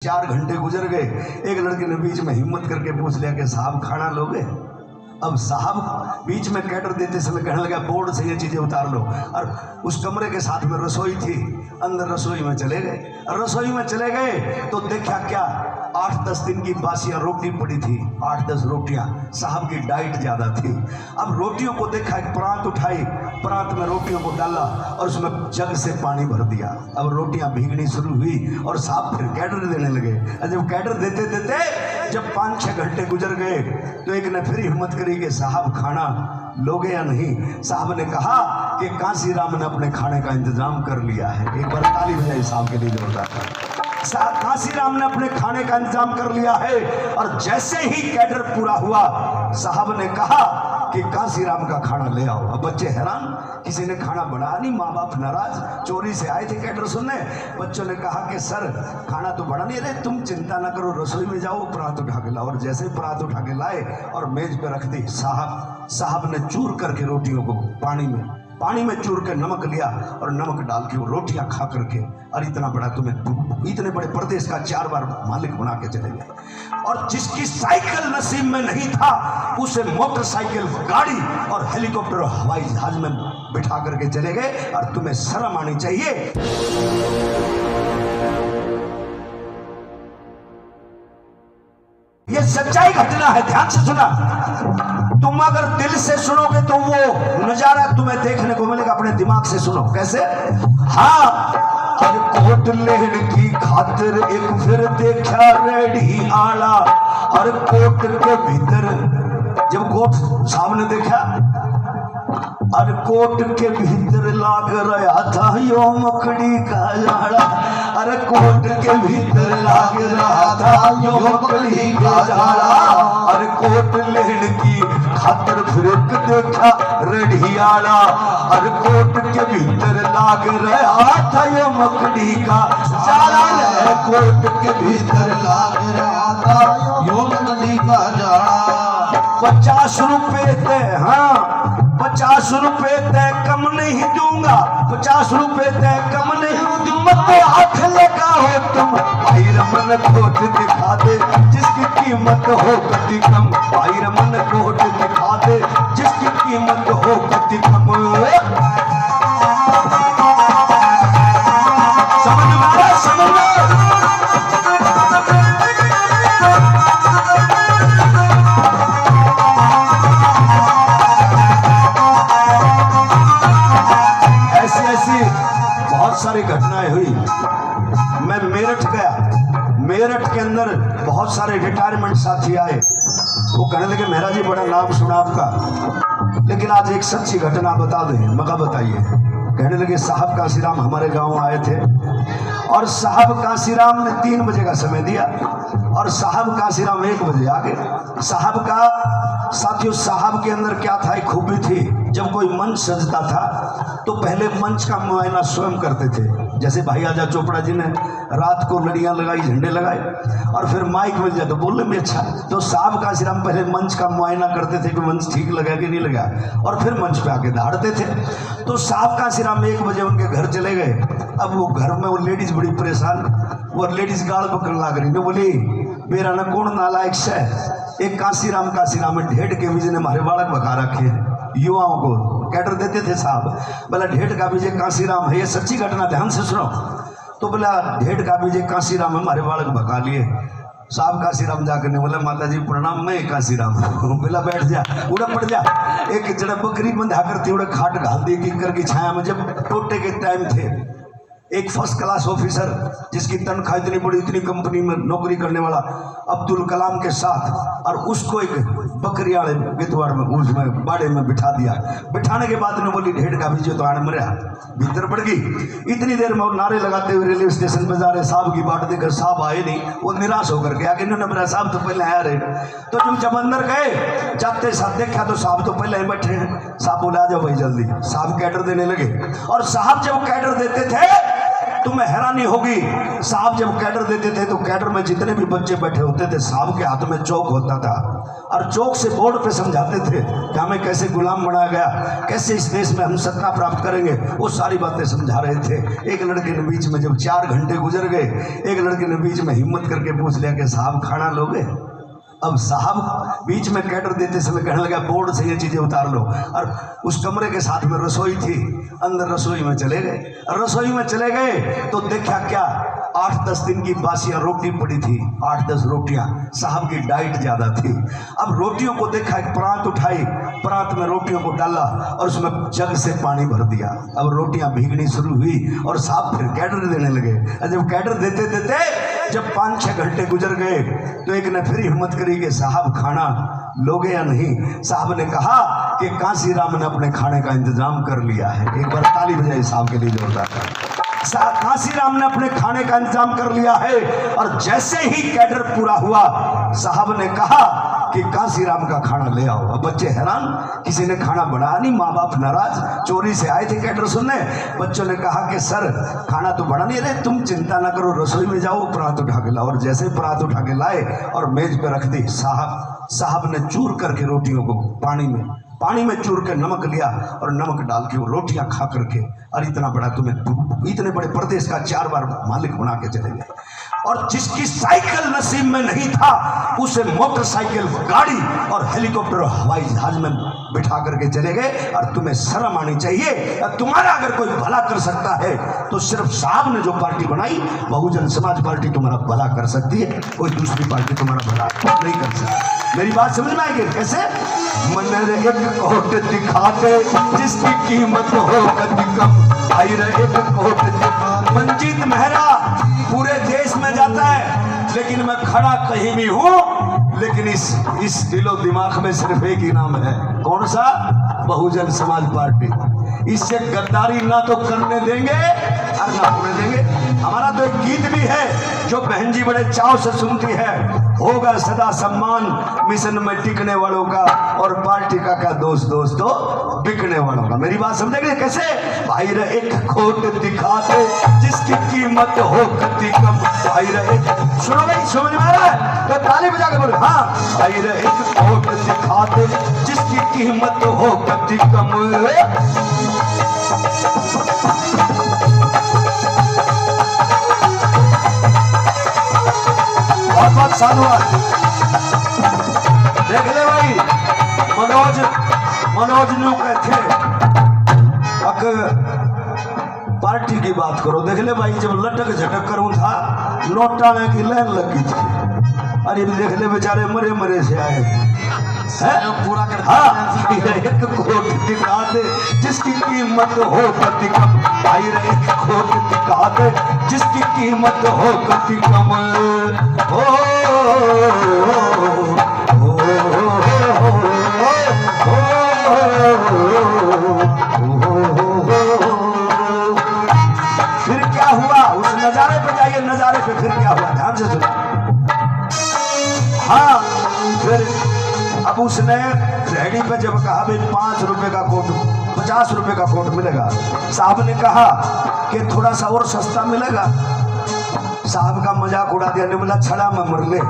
4 घंटे गुजर गए। एक लड़के ने बीच में हिम्मत करके पूछ लिया कि साहब खाना लोगे? अब साहब बीच में कैटर देते समय कहने लगा बोर्ड से ये चीजें उतार लो। और उस कमरे के साथ में रसोई थी, अंदर रसोई में चले गए। रसोई में चले गए तो देखा क्या 8-10 दिन की बासियां रोटी पड़ी थी, 8-10 रोटियां। साहब की डाइट ज्यादा थी। अब रोटियों को देखा, एक परात उठाई, परात में रोटियों को डाला और उसमें जग से पानी भर दिया। अब रोटियां भीगनी शुरू हुई और साहब फिर कैडर देने लगे। जब कैडर देते देते जब 5-6 घंटे गुजर गए तो एक ने फिर हिम्मत करी कि साहब खाना लोगे या नहीं? साहब ने कहा कि कांसीराम ने अपने खाने का इंतजाम कर लिया है। एक बार ताली बजाई साहब के लिए जोरदार। कांसीराम ने अपने खाने का इंतजाम कर लिया है। और जैसे ही कैडर पूरा हुआ साहब ने कहा कि कांसीराम का खाना ले आओ। अब बच्चे हैरान, किसी ने खाना बनाया नहीं, माँ बाप नाराज, चोरी से आए थे कैडर सुनने। बच्चों ने कहा कि सर खाना तो बना नहीं। अरे तुम चिंता ना करो, रसोई में जाओ, परात उठा के लाओ। और जैसे ही परात उठा के लाए और मेज पे रख दी, साहब ने चूर करके रोटियों को पानी में चूर के नमक लिया और नमक डाल के वो रोटियां खा करके, और इतना बड़ा इतने बड़े प्रदेश का 4 बार मालिक बना के चले गए। और जिसकी साइकिल नसीब में नहीं था उसे मोटरसाइकिल, गाड़ी और हेलीकॉप्टर और हवाई जहाज में बिठा करके चले गए। और तुम्हें शर्म आनी चाहिए। ये सच्चाई घटना है, ध्यान से सुना। तुम अगर दिल से सुनोगे तो वो नजारा तुम्हें देखने को मिलेगा। अपने दिमाग से सुनो। कैसे? हाँ, हर कोट लेहड़ की खातिर एक फिर देखा रेडी आला। हर कोट के भीतर जब कोट सामने देखा, हर कोट के भीतर लाग रहा था यो मकड़ी का जाड़ा। हर कोट के भीतर लाग रहा था यो मकड़ी का जाड़ा। हर कोट लेहड़ की खातिर फिर देखा रेडियाला। हर कोट के भीतर लाग रहा था यो मकड़ी का जाड़ा। कोट के भीतर लाग रहा था यो मकड़ी का जाड़ा। 50 रुपए थे, हाँ 50 रुपए तय कम नहीं दूंगा, 50 रुपए तय कम नहीं दूंगा। तो हाथ लगा हो तुम भाई रमन कोट दिखा दे जिसकी कीमत हो कति कम। भाई रमन कोट दिखा दे जिसकी कीमत हो कति कम। समझ मारा, समझ बहुत सारी घटनाएं हुई। मैं मेरठ गया, मेरठ के अंदर बहुत सारे रिटायरमेंट साथी आए। वो कहने लगे मेहरा जी बड़ा नाम सुना आपका, लेकिन आज एक सच्ची घटना बता दें। मगर बताइए। कहने लगे साहब कांसीराम हमारे गांव आए थे और साहब कांसीराम ने 3 बजे का समय दिया और साहब कांसीराम 1 बजे आ गए। साहब का साथियों, साहब के अंदर क्या था, एक खूबी थी। जब कोई मंच सजता था तो पहले मंच का मुआयना स्वयं करते थे। जैसे भाई आजा चोपड़ा जी ने रात को लड़ियां लगाई, झंडे लगाए और फिर माइक मिल जाए तो बोलने में अच्छा। तो साहब कांसीराम पहले मंच का मुआयना करते थे कि मंच ठीक लगा कि नहीं लगा, और फिर मंच पे आके दहाड़ते थे। तो साहब कांसीराम 1 बजे उनके घर चले गए। अब वो घर में वो लेडीज बड़ी परेशान, वो लेडीज गाल पकड़ने लग रही, बोली बेरा न कौन नालायक से एक कांसीराम में ढेड के बीजे ने हमारे बालक भगा रखे युवाओं को कैडर देते थे साहब। बोला ढेड का बीजे कांसीराम है, ये सच्ची घटना, ध्यान से सुनो। तो बोला ढेड का बीजे कांसीराम है, हमारे बालक भगा लिए। साहब कांसीराम जाकर ने बोला माता जी प्रणाम, मैं कांसीराम। बोला बैठ जा, उड़ा पड़ जा। एक जड़ा बकरी बंधा करती उड़े खाट घाल दी किकर की छाया में। जब टोटे के टाइम थे, एक फर्स्ट क्लास ऑफिसर जिसकी तनख्वाह इतनी बड़ी, इतनी कंपनी में नौकरी करने वाला अब्दुल कलाम के साथ, और उसको एक बकरी वाले बेतवाड़ में उसमें बाड़े में बिठा दिया। बिठाने के बाद ने बोली ढेड का बीजे तो आने मरिया, भीतर पड़ गई। इतनी देर में नारे लगाते हुए रेलवे स्टेशन पर जा रहे, साहब की बाट देकर साहब आए नहीं। वो निराश होकर गया कि इन्होंने मेरा साहब तो पहले आया रहे। तो जब अंदर गए, जाते साथ देखा तो साहब तो पहले ही बैठे हैं। साहब बोले आ जाओ भाई जल्दी। साहब कैडर देने लगे और साहब जब कैडर देते थे तुम्हें हैरानी होगी, साहब जब कैडर देते थे तो कैडर में जितने भी बच्चे बैठे होते थे साहब के हाथ में चौक होता था और चौक से बोर्ड पे समझाते थे कि हमें कैसे गुलाम बनाया गया, कैसे इस देश में हम सत्ता प्राप्त करेंगे, वो सारी बातें समझा रहे थे। एक लड़के ने बीच में जब 4 घंटे गुजर गए, एक लड़के ने बीच में हिम्मत करके पूछ लिया कि साहब खाना लोगे? अब साहब बीच में कैडर देते समय कहने लगा बोर्ड से ये चीजें उतार लो, और उस कमरे के साथ में रसोई थी, अंदर रसोई में चले गए। रसोई में चले गए तो देखा क्या, 8-10 दिन की बासियां रोटी पड़ी थी, 8-10 रोटियां, साहब की डाइट ज्यादा थी। अब रोटियों को देखा, एक परात उठाई, परात में रोटियों को डाला और उसमें जग से पानी भर दिया। अब रोटियां भीगनी शुरू हुई और साहब फिर कैडर देने लगे। जब कैडर देते देते जब 5-6 घंटे गुजर गए तो एक ने फिर हिम्मत करी कि साहब खाना लोगे या नहीं? साहब ने कहा कि कांसीराम ने अपने खाने का इंतजाम कर लिया है। एक बार ताली बजाई साहब के लिए जोरदार। कांसीराम ने अपने खाने का इंतजाम कर लिया है। और जैसे ही कैडर पूरा हुआ साहब ने कहा कि कांसीराम का खाना ले आओ। अब बच्चे हैरान, किसी ने खाना बनाया नहीं, माँ बाप नाराज, चोरी से आए थे कैडर सुनने। बच्चों ने कहा कि सर खाना तो बना नहीं, अरे तुम चिंता ना करो, रसोई में जाओ, परात उठा के लाओ। और जैसे परात उठा के लाए और मेज पे रख दी, साहब ने चूर करके रोटियों को पानी में चूर के नमक लिया और नमक डाल के वो रोटियां खा करके, और इतना बड़ा तुम्हें, इतने बड़े प्रदेश का 4 बार मालिक बना के चले गए। और जिसकी साइकिल नसीब में नहीं था उसे मोटरसाइकिल, गाड़ी और हेलीकॉप्टर, हवाई जहाज में बिठा करके चले गए। और तुम्हें शर्म आनी चाहिए। तुम्हारा अगर कोई भला कर सकता है तो सिर्फ साहब ने जो पार्टी बनाई, बहुजन समाज पार्टी, तुम्हारा भला कर सकती है, कोई दूसरी पार्टी तुम्हारा भला नहीं कर सकती। मेरी बात समझ में आएगी कैसे? मन एक कोट दिखा दे जिसकी कीमत हो कभी कम, आई रहे एक कोट दिखा। मंजीत मेहरा पूरे देश में जाता है, लेकिन मैं खड़ा कहीं भी हूं, लेकिन इस दिलो दिमाग में सिर्फ एक ही नाम है, कौन सा? बहुजन समाज पार्टी। इससे गद्दारी ना तो करने देंगे और ना होने देंगे। हमारा तो एक गीत भी है जो बहन जी बड़े चाव से सुनती है, होगा सदा सम्मान मिशन में टिकने वालों का, और पार्टी का क्या दोस्तों बिकने वालों का। मेरी बात समझेंगे कैसे? भाई रे एक खोट दिखा दे जिसकी कीमत हो कति कम, भाई रे एक, सुनो भाई, समझ में आ रहा है तो ताली बजा के बोलो। हाँ, भाई रे एक खोट दिखा दे जिसकी कीमत हो कति कम। बहुत साधुवाद। देख ले भाई, मनोज न्यू कहते पार्टी की बात करो। देख ले भाई, जब लटक झटक करूं था, नोटा में की लाइन लगी थी, अरे देख ले बेचारे मरे से आए है पूरा कर। हाँ, एक कोट दिखा दे जिसकी कीमत हो कति कम, भाई रे एक कोट दिखा दे जिसकी कीमत हो कति कम। हो फिर क्या हुआ? उस नजारे पे जाइए, नजारे पे फिर क्या हुआ, ध्यान से सुनो। हाँ, फिर अब उसने रेडी पे जब कहा भाई 5 रुपए का कोट, 50 रुपए का कोट मिलेगा, साहब ने कहा कि थोड़ा सा और सस्ता मिलेगा। साहब का मजाक उड़ा दिया, ने बोला छड़ा में मर ले,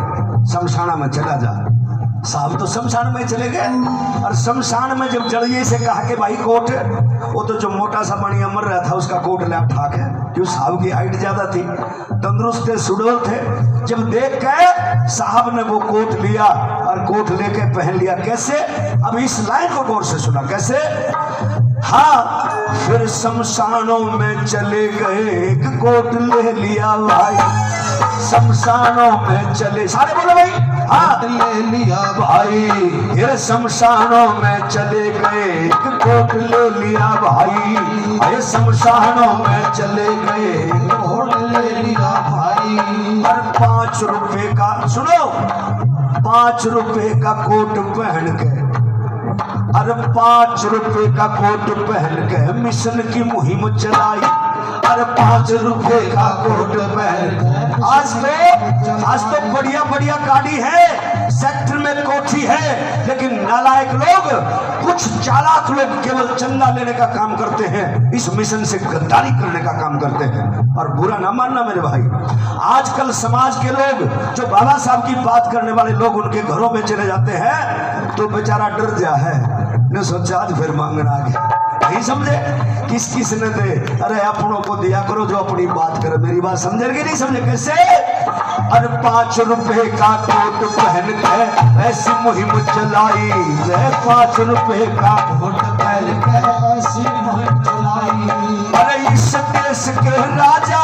शमशाना में चला जा। साहब तो शमशान में चले गए, और शमशान में जब जड़िए से कहा कि भाई कोट, वो तो जो मोटा सा बढ़िया मर रहा था उसका कोट लैप ठाक है, क्यों साहब की हाइट ज्यादा थी, तंदुरुस्त थे, सुडौल थे। जब देख के साहब ने वो कोट लिया और कोट लेके पहन लिया। कैसे? अब इस लाइन को गौर से सुना, कैसे? हाँ, फिर शमशानों में चले गए, एक कोट ले लिया भाई, शमशानों में चले, सारे बोलो भाई, हाँ ले लिया भाई, फिर शमशानों में चले गए, एक कोट ले लिया भाई, ये शमशानों में चले गए, कोट ले लिया भाई। और 5 रुपए का, सुनो, 5 रुपए का कोट पहन के, अरे 5 रुपए का कोट पहन के मिशन की मुहिम चलाई। अरे 5 रुपए का कोट पहन। आज तो बढ़िया बढ़िया गाड़ी है, सेक्टर में कोठी है, लेकिन नालायक लोग, कुछ चालाक लोग केवल चंदा लेने का काम करते हैं, इस मिशन से गद्दारी करने का काम करते हैं। और बुरा ना मानना मेरे भाई, आजकल समाज के लोग जो बाबा साहब की बात करने वाले लोग उनके घरों में चले जाते हैं तो बेचारा डर जा है, ने सोचा आज फिर मांगना आ गया। नहीं समझे, किस किस ने दे, अरे अपनों को दिया करो जो अपनी बात करे। मेरी बात समझे कि नहीं समझे? कैसे? अरे 5 रुपए का कोट पहन के ऐसी मुहिम चलाई, 5 रुपए का कोट पहन के ऐसी मुहिम चलाई। अरे इस देश के राजा,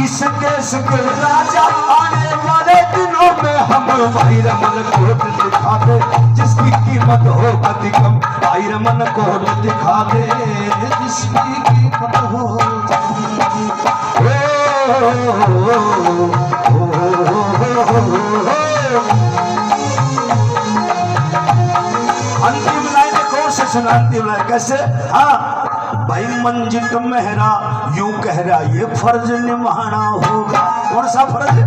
इस देश के राजा, आने वाले दिनों में हम भाई रमन कोट दिखा दे, जिसकी कीमत हो अति कम। भाई रमन कोट दिखा दे, जिसकी कीमत हो। अंतिम लाइन कौन से सुना? अंतिम लाइन कैसे? हाँ भाई मंजित मेहरा यूं कह रहा ये फर्ज निभाना होगा। कौन सा फर्ज?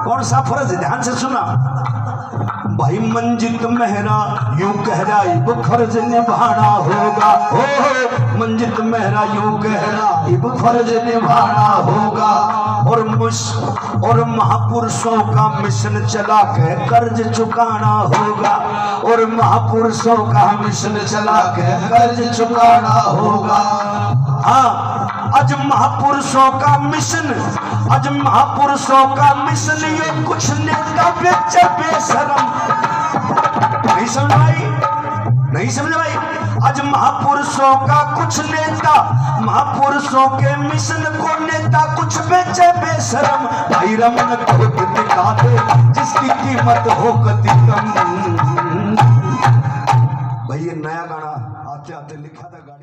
कौन सा फर्ज? ध्यान से सुना। भाई मंजित मेहरा यूं कह रहा ये फर्ज निभाना होगा। हो मंजित मेहरा यूं कह रहा ये फर्ज निभाना होगा। और महापुरुषों का मिशन चला के कर्ज चुकाना होगा। और महापुरुषों का मिशन चला के कर्ज चुकाना होगा। हाँ, आज महापुरुषों का मिशन, आज महापुरुषों का मिशन, ये कुछ नेता बेचे बेशरम। नहीं समझ भाई? नहीं समझ भाई? आज महापुरुषों का कुछ नेता, महापुरुषों के मिशन को नेता कुछ बेचे बेशरम। भाई रमन कोट दिखा दे, जिसकी कीमत हो कति कम। भाई ये नया गाना आते आते लिखा था गाना।